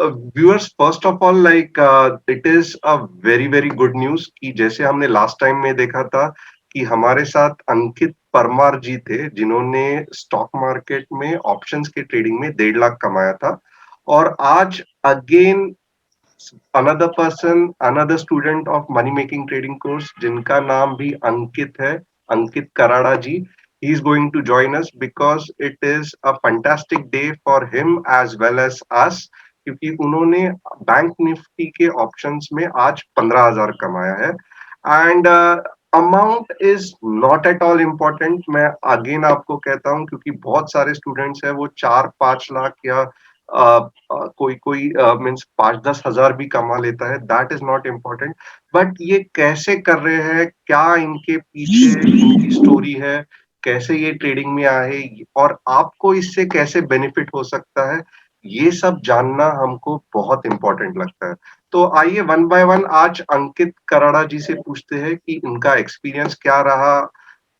Viewers, first of all it is a very very good news कि जैसे हमने last time में देखा था कि हमारे साथ अंकित परमार जी थे जिन्होंने स्टॉक मार्केट में ऑप्शंस के ट्रेडिंग में 1.5 लाख कमाया था। और आज again another person, another student of money making trading course जिनका नाम भी अंकित है, अंकित कराड़ा जी, he is going to join us because it is a fantastic day for him as well as us, क्योंकि उन्होंने बैंक निफ्टी के ऑप्शंस में आज 15,000 कमाया है। And amount is not at all important, मैं अगेन आपको कहता हूं, क्योंकि बहुत सारे स्टूडेंट्स हैं वो 4-5 लाख या कोई कोई मीन्स 5-10 हजार भी कमा लेता है। That is not important, but ये कैसे कर रहे हैं, क्या इनके पीछे इनकी स्टोरी है, कैसे ये ट्रेडिंग में आए और आपको इससे कैसे बेनिफिट हो सकता है, ये सब जानना हमको बहुत इंपॉर्टेंट लगता है। तो आइए वन बाय वन आज अंकित कराड़ा जी से पूछते हैं कि इनका एक्सपीरियंस क्या रहा,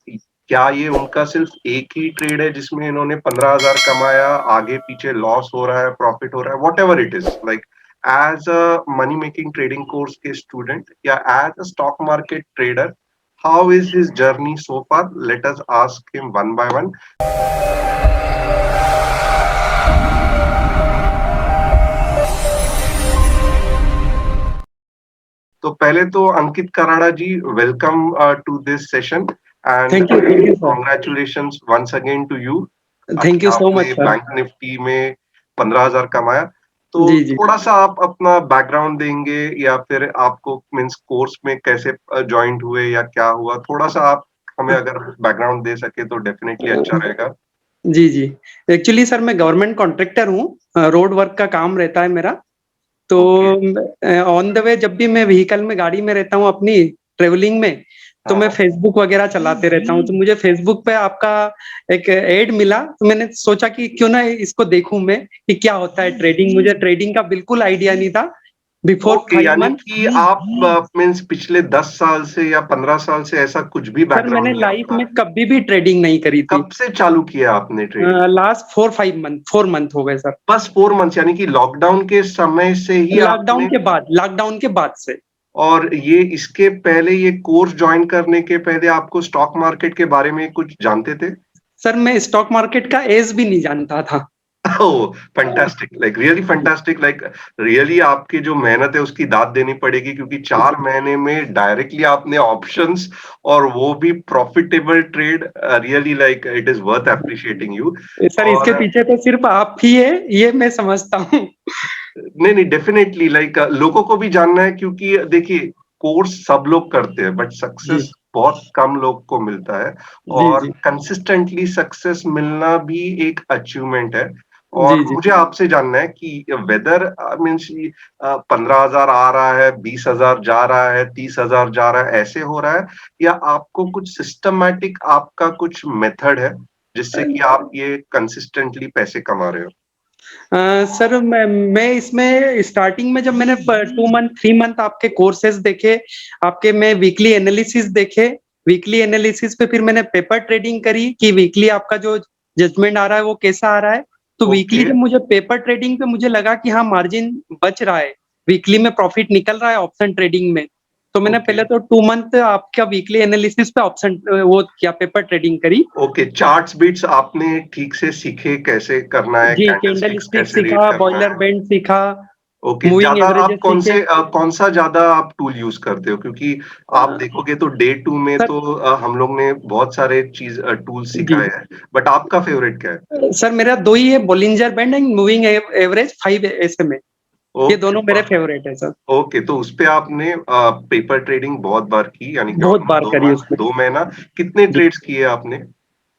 क्या ये उनका सिर्फ एक ही ट्रेड है जिसमें इन्होंने 15,000 कमाया, आगे पीछे लॉस हो रहा है, प्रॉफिट हो रहा है, whatever it is, like as a money making trading course के स्टूडेंट या as a stock market trader, how is his journey so far? Let us ask him one by one. तो पहले तो Ankit Karada ji, welcome to this session and thank you sir. Congratulations once again to you thank कि you so much आपने sir. Bank Nifty में 15,000 कमाया। तो जी जी। थोड़ा सा आप अपना बैकग्राउंड देंगे या फिर आपको मीन्स कोर्स में कैसे ज्वाइंट हुए या क्या हुआ, थोड़ा सा आप हमें अगर बैकग्राउंड दे सके तो डेफिनेटली अच्छा रहेगा। जी जी। एक्चुअली सर मैं गवर्नमेंट कॉन्ट्रैक्टर हूँ, रोड वर्क का काम रहता है मेरा। तो ओके। ऑन द वे जब भी मैं व्हीकल में गाड़ी में रहता हूँ अपनी ट्रेवलिंग में, तो मैं हाँ। फेसबुक वगैरह चलाते रहता हूँ। तो मुझे फेसबुक पे आपका एक एड मिला, तो मैंने सोचा कि क्यों ना इसको देखूं मैं कि क्या होता है ट्रेडिंग। मुझे ट्रेडिंग का बिल्कुल आइडिया नहीं था बिफोर ओके, 5 यानी मंथ। कि आप मीन्स पिछले 10 साल से या 15 साल से ऐसा कुछ भी सर मैंने बैकग्राउंड नहीं लाइफ आपका? में कभी भी ट्रेडिंग नहीं करी थी। कब से चालू किया आपने ट्रेडिंग? लास्ट 4-5 मंथ, 4 मंथ हो गए सर। बस 4 मंथ्स, यानी कि लॉकडाउन के समय से ही लॉकडाउन आपने? के बाद, लॉकडाउन के बाद से। और ये इसके पहले, ये कोर्स ज्वाइन करने के पहले आपको स्टॉक मार्केट के बारे में कुछ जानते थे? सर मैं स्टॉक मार्केट का एज भी नहीं जानता था। Oh, fantastic, like really fantastic, like really आपकी जो मेहनत है उसकी दाद देनी पड़ेगी, क्योंकि 4 महीने में डायरेक्टली आपने ऑप्शंस और वो भी profitable trade, really like it is worth appreciating you. Sir इसके और पीछे तो सिर्फ आप ही है, ये मैं समझता हूँ। नहीं नहीं, डेफिनेटली लाइक लोगों को भी जानना है, क्योंकि देखिए कोर्स सब लोग करते हैं बट जी सक्सेस बहुत कम लोग को मिलता है। जी और जी कंसिस्टेंटली सक्सेस मिलना भी एक अचीवमेंट है। और जी जी। मुझे आपसे जानना है कि वेदर मीन्स 15,000 आ रहा है, 20,000 जा रहा है, 30,000 जा रहा है, ऐसे हो रहा है, या आपको कुछ सिस्टमैटिक आपका कुछ मेथड है जिससे कि आप ये कंसिस्टेंटली पैसे कमा रहे हो? सर मैं इसमें स्टार्टिंग में जब मैंने 2 मंथ 3 मंथ आपके कोर्सेज देखे, आपके मैं वीकली एनालिसिस देखे, वीकली एनालिसिस पे फिर मैंने पेपर ट्रेडिंग करी कि वीकली आपका जो जजमेंट आ रहा है वो कैसा आ रहा है। तो वीकली ओके। जब मुझे पेपर ट्रेडिंग पे मुझे लगा कि हाँ मार्जिन बच रहा है, वीकली में प्रॉफिट निकल रहा है ऑप्शन ट्रेडिंग में, तो मैंने ओके। पहले तो 2 मंथ आपका वीकली एनालिसिस पे ऑप्शन वो किया, पेपर ट्रेडिंग करी। ओके, चार्ट्स बीट्स आपने ठीक से सीखे कैसे करना है, जी, कैंडल कैंडलस्टिक्स स्टिक कैसे रीड सीखा, करना बॉयलर है? बैंड सीखा, ओके, मूविंग ज्यादा आप एवरेजेस सीखे। कौन सा ज्यादा आप टूल यूज करते हो? क्योंकि आप देखोगे तो डे टू में सर तो हम लोग ने बहुत सारे चीज टूल जी सिखाए हैं, बट आपका फेवरेट क्या है? सर मेरा दो ही है, Bollinger band and moving average 5 SMA। ये ओके। दोनों मेरे फेवरेट है सर। ओके, तो उस पे आपने पेपर ट्रेडिंग बहुत बार की, यानी कि बहुत ऑलमोस्ट बार करी उसमें। 2 महीना। कितने जी। ट्रेड्स किए आपने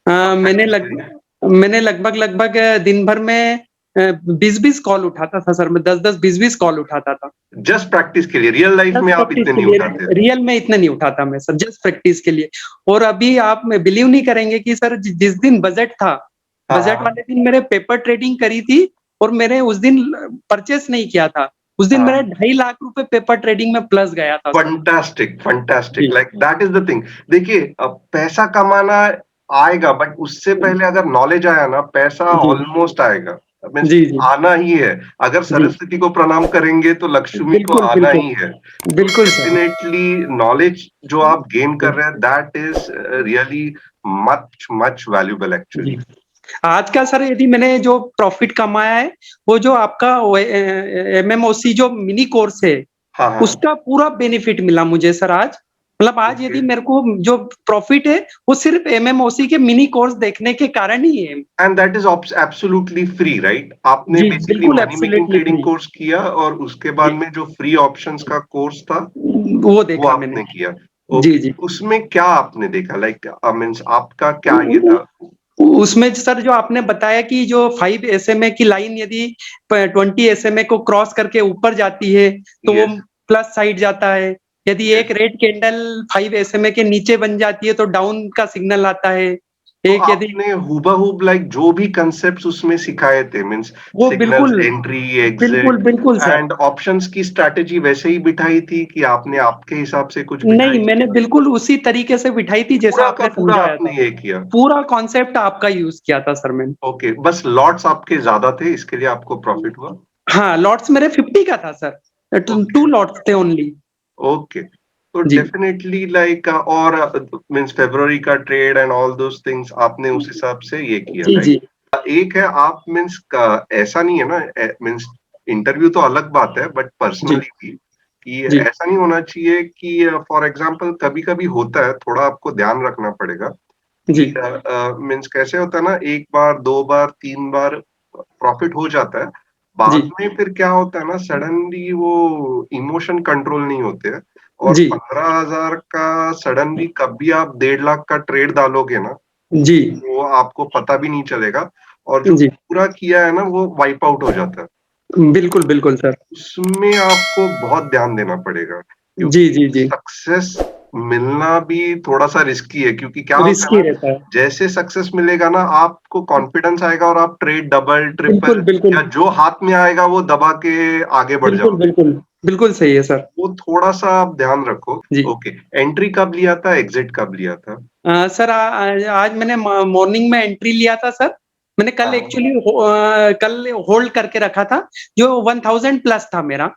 मैंने प्रैक्टिकली? मैंने लगभग लगभग दिन भर में 20-20 कॉल उठाता था सर, मैं 10-10 20-20 कॉल उठाता था। जस्ट प्रैक्टिस के लिए, रियल लाइफ जस्ट में आप प्रैक्टिस इतने के नहीं लिए, उठाते? रियल में इतना नहीं उठाता मैं सर, जस्ट प्रैक्टिस के लिए। और अभी आप बिलीव नहीं करेंगे कि सर जिस दिन बजट था, हाँ बजट हाँ वाले दिन मेरे पेपर ट्रेडिंग करी थी, और मैंने उस दिन परचेस नहीं किया था। उस दिन मेरा हाँ। 2.5 लाख रुपए पेपर ट्रेडिंग में प्लस गया था सर। फंटास्टिक फंटास्टिक, जी like that is the thing. देखिए, पैसा कमाना आएगा, बट उससे पहले अगर नॉलेज आया ना, पैसा जी ऑलमोस्ट आएगा। मीन्स जी, जी। आना ही है। अगर जी, सरस्वती को प्रणाम करेंगे तो लक्ष्मी को बिल्कुल, आना बिल्कुल। ही है। तो बिल्कुल सर। डेफिनिटली नॉलेज जो आप गेन कर जी, रहे हैं that is really much much valuable जी। एक्चुअली। आज का सर यदि मैंने जो प्रॉफ़िट कमाया है, वो जो आपका एमएमओसी जो मिनी कोर्स है, हाँ, हाँ। उसका पूरा बेनिफिट मिला मुझे सर आज। मतलब आज ओके। यदि मेरे को जो प्रॉफ़िट है, वो सिर्फ़ एमएमओसी के मिनी कोर्स देखने के कारण ही है। And that is absolutely free right? आपने जी, बेसिकली बिल्कुल money making absolutely trading free. Course किया और उसके बाद जी, में जो फ्री ऑप्शंस का कोर्स था, वो वो देखा मैंने। आपने किया। जी, ओके, जी। उसमें क्या आपने देखा? लाइक मीन्स आपका उ क्या ये उ था? उसमें सर जो आपने बताया कि जो 5 एसएमए की लाइन यदि 20 एसएमए को क्रॉस करके ऊपर जाती है, तो वो यस, प्लस साइड जाता है। यदि एक यस। रेड कैंडल 5 एसएमए के नीचे बन जाती है, तो डाउन का सिग्नल आता है। तो एक यदि आपने हूबहू लाइक जो भी कांसेप्ट्स उसमें सिखाए थे मीन्स वो सिग्नल्स, बिल्कुल, एंट्री, बिल्कुल, एग्जिट बिल्कुल सर। एंड ऑप्शंस की स्ट्रैटेजी वैसे ही बिठाई थी कि आपने आपके हिसाब से कुछ नहीं, बिठाई मैंने थी? बिल्कुल उसी तरीके से बिठाई थी जैसा पूरा का आपने पूरा समझाया आपने था। ये किया। पूरा कॉन्सेप्ट आपका यूज़ किया था सर मैंने। ओके, बस लॉट्स आपके ज़्यादा थे इसके लिए आपको प्रॉफिट हुआ? हाँ, लॉट्स मेरे 50 का था सर। ओके, 2 लॉट्स थे ओनली। ओके। तो जी। डेफिनिटली लाइक और मीन्स फ़रवरी का trade and all those things आपने उस हिसाब से ये किया जी, राइट? जी। एक है आप मीन्स का ऐसा नहीं है ना मीन्स इंटरव्यू तो अलग बात है बट जी, पर्सनली भी कि जी, ऐसा नहीं होना चाहिए कि फॉर एग्जांपल कभी-कभी होता है थोड़ा आपको ध्यान रखना पड़ेगा जी, कि मीन्स कैसे होता है ना 1 बार, 2 बार, 3 बार प्रॉफिट हो जाता है। बाद जी, में फिर क्या होता है ना सडनली वो इमोशन कंट्रोल नहीं होते हैं और जी, 15,000 का सडनली कभी आप 1.5 लाख का ट्रेड डालोगे ना, जी, वो आपको पता भी नहीं चलेगा और जो जी। पूरा किया है ना वो वाइप आउट हो जाता है। बिल्कुल, बिल्कुल सर। उसमें आपको बहुत ध्यान देना पड़ेगा जी, क्योंकि जी, जी। सक्सेस मिलना भी थोड़ा-सा रिस्की है क्योंकि क्या होता है रिस्की ना, रहता है। जैसे सक्सेस मिलेगा ना आपको कॉन्फिडेंस आएगा और आप ट्रेड डबल, बिल्कुल, ट्रिपल बिल्कुल, या जो हाथ में आएगा वो दबा के आगे बढ़ बिल्कुल, जाओगे। बिल्कुल, बिल्कुल सही है सर। वो थोड़ा-सा आप ध्यान रखो। जी। ओके, एंट्री कब लिया था, एग्ज़िट कब लिया था? सर आज मैंने मॉर्निंग में एंट्री लिया था सर। मैंने कल हाँ। एक्चुअली कल होल्ड करके रखा था, जो 1000 प्लस था मेरा।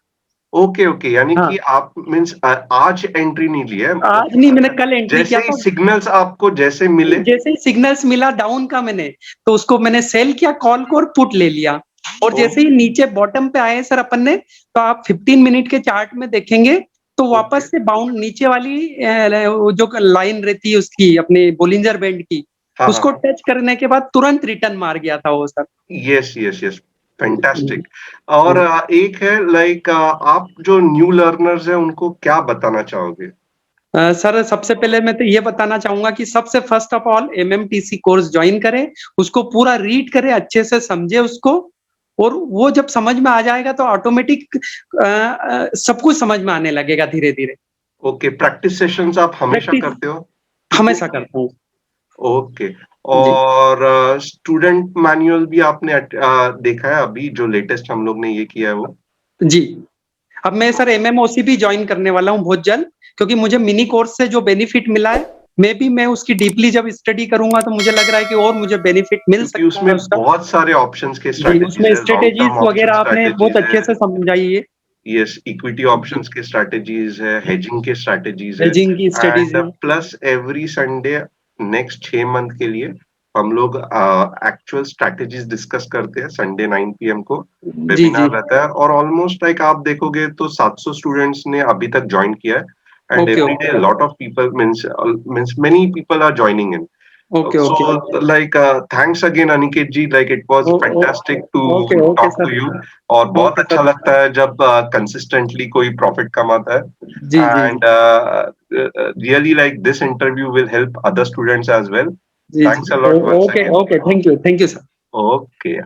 ओके, ओके यानी हाँ, कि आप मीन्स आज एंट्री नहीं ली है। आज नहीं मैंने कल एंट्री किया जैसे ही था। सिग्नल्स आपको जैसे मिले जैसे ही सिग्नल्स मिला डाउन का मैंने, तो उसको मैंने सेल किया कॉल को और पुट ले लिया। और जैसे ही ओके, नीचे बॉटम पे आए सर अपन ने, तो आप 15 मिनट के चार्ट में देखेंगे, तो ओके। वापस से बाउंड नीचे वाली वो जो लाइन रहती है उसकी अपनी बोलिंजर बैंड की, हाँ, हाँ, उसको हाँ। टच करने के बाद तुरंत रिटर्न मार गया था वो सर। यस, यस, यस, जी, फैंटास्टिक। और जी। एक है लाइक आप जो न्यू लर्नर्स हैं उनको क्या बताना चाहोगे? सर सबसे पहले मैं तो ये बताना चाहूँगा कि सबसे first of all MMTC course join करें, उसको पूरा रीड करें, अच्छे से समझें उसको और वो जब समझ में आ जाएगा तो ऑटोमेटिक सब कुछ समझ में आने लगेगा धीरे-धीरे। ओके, प्रैक्टिस सेशंस आप हमेशा प्रैक्टिस करते हो? हमेशा करता हूँ। ओके। जी, और स्टूडेंट मैनुअल भी आपने देखा है अभी जो लेटेस्ट हम लोग ने ये किया है वो? जी। अब मैं सर एमएमओसी भी जॉइन करने वाला हूँ बहुत जल्द, क्योंकि मुझे मिनी कोर्स से जो बेनिफिट मिला है, मैं उसकी डीपली जब स्टडी करूँगा तो मुझे लग रहा है कि और मुझे बेनिफिट मिल क्योंकि सकता है उसमें उसका। बहुत सारे ऑप्शंस के जी, उसमें स्ट्रैटेजीज़ है, लॉन्ग स्ट्रैटेजीज़ टर्म ऑप्शन वगैरह आपने बहुत स्ट्रैटेजीज़ अच्छे है। से समझाई है। यस, इक्विटी जी, ऑप्शंस के स्ट्रैटेजीज़ है, हेजिंग के स्ट्रैटेजीज़ है हेजिंग की स्टडीज़ एंड है। Plus every Sunday next 6 month के लिए हम लोग एक्चुअल स्ट्रैटेजीज़ डिस्कस करते हैं संडे 9 पीएम को जी, जी। वेबिनार रहता है और ऑलमोस्ट लाइक आप देखोगे तो 700 स्टूडेंट्स ने अभी तक जॉइन किया है and okay, every okay. Day lot of people means many people are joining in. Okay, okay, So, okay. like, thanks again, Aniket ji. Like, it was ओ ओ fantastic to okay, okay talk to sir. you. और बहुत okay अच्छा sir. लगता है जब consistently कोई profit कमाता है. जी, जी, जी। And really, like, this interview will help other students as well. जी, Thanks जी। a lot once okay, again. Okay. Thank you sir. Okay.